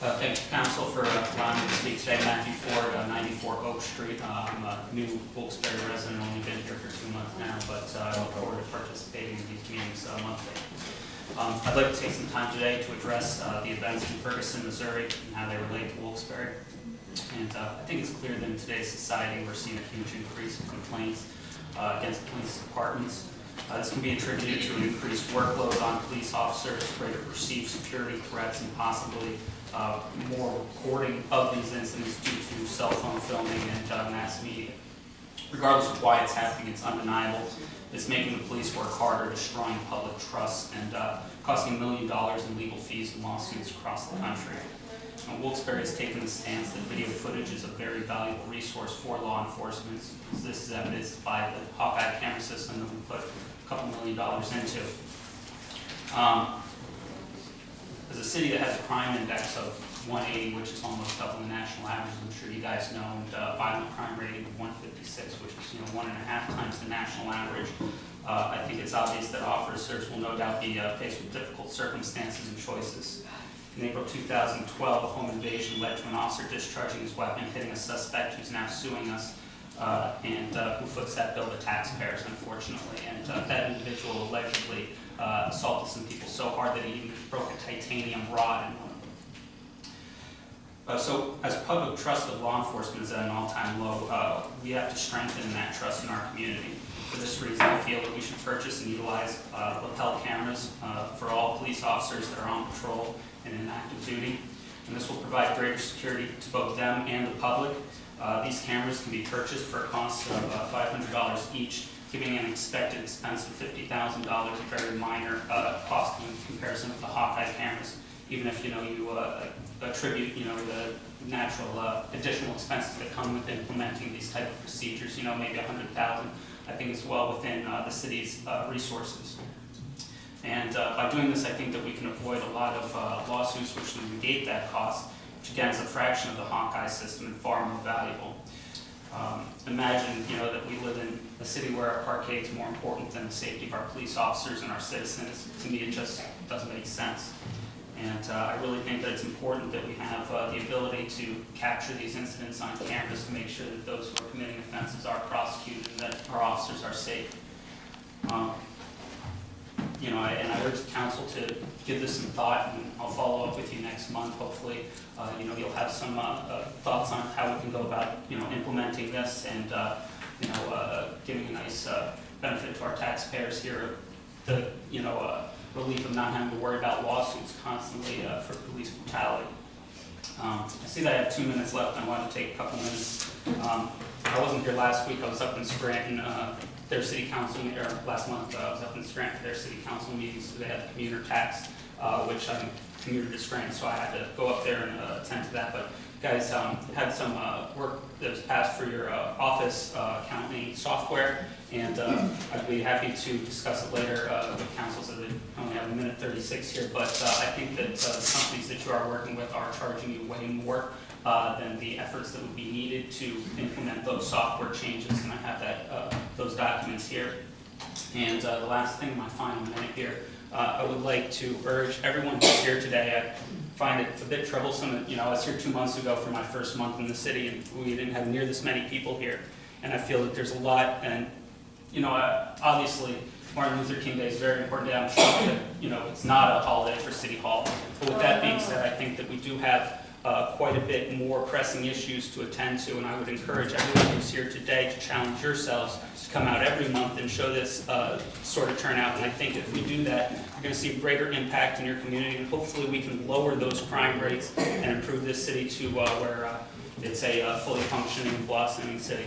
Thank you, Council, for allowing me to speak today. Matthew Ford, 94 Oak Street. I'm a new Wilkes Barre resident, only been here for 2 months now, but I look forward to participating in these meetings monthly. I'd like to take some time today to address the events in Ferguson, Missouri, and how they relate to Wilkes Barre. And I think it's clear that in today's society we're seeing a huge increase in complaints against police departments. This can be attributed to an increased workload on police officers, greater perceived security threats, and possibly more reporting of these incidents due to cell phone filming and mass media. Regardless of why it's happening, it's undeniable. It's making the police work harder, destroying public trust, and costing $1 million in legal fees and lawsuits across the country. Wilkes Barre has taken the stance that video footage is a very valuable resource for law enforcement. This is evidenced by the Hawkeye camera system that we put a couple $1 million into. As a city that has a crime index of 180, which is almost double the national average, I'm sure you guys know, and violent crime rating of 156, which is 1.5 times the national average. I think it's obvious that officers will no doubt be faced with difficult circumstances and choices. In April 2012, a home invasion led to an officer discharging his weapon, hitting a suspect who's now suing us, and who foots that bill to taxpayers, unfortunately. And that individual allegedly assaulted some people so hard that he even broke a titanium rod in one of them. So as public trust of law enforcement is at an all-time low, we have to strengthen that trust in our community. For this reason, I feel that we should purchase and utilize lapel cameras for all police officers that are on patrol and in active duty. And this will provide greater security to both them and the public. These cameras can be purchased for a cost of $500 each, giving an expected expense of $50,000, a very minor cost in comparison with the Hawkeye cameras. Even if you attribute the natural additional expenses that come with implementing these type of procedures, maybe $100,000. I think it's well within the city's resources. And by doing this, I think that we can avoid a lot of lawsuits which will negate that cost, which again is a fraction of the Hawkeye system and far more valuable. Imagine that we live in a city where our parkade is more important than the safety of our police officers and our citizens. To me, it just doesn't make sense. And I really think that it's important that we have the ability to capture these incidents on cameras to make sure that those who are committing offenses are prosecuted and that our officers are safe. And I urge the council to give this some thought, and I'll follow up with you next month. Hopefully, you'll have some thoughts on how we can go about, implementing this and, giving a nice benefit to our taxpayers here. The, relief of not having to worry about lawsuits constantly for police brutality. I see that I have 2 minutes left, and I want to take a couple minutes. I wasn't here last week. I was up in Scranton. Their city council, or last month, I was up in Scranton for their city council meetings. So they had the commuter tax, which I'm commuter to Scranton, so I had to go up there and attend to that. But you guys had some work that was passed for your office accounting software, and I'd be happy to discuss it later with council, so that I only have 1:36 here. But I think that the companies that you are working with are charging you way more than the efforts that would be needed to implement those software changes, and I have that those documents here. And the last thing, my final minute here, I would like to urge everyone who's here today. I find it a bit troublesome. I was here 2 months ago for my first month in the city, and we didn't have near this many people here. And I feel that there's a lot, and obviously Martin Luther King Day is a very important day. I'm sure that it's not a holiday for City Hall. But with that being said, I think that we do have quite a bit more pressing issues to attend to, and I would encourage everyone who's here today to challenge yourselves to come out every month and show this sort of turnout. And I think if we do that, you're going to see a greater impact in your community, and hopefully we can lower those crime rates and improve this city to where it's a fully functioning, blossoming city.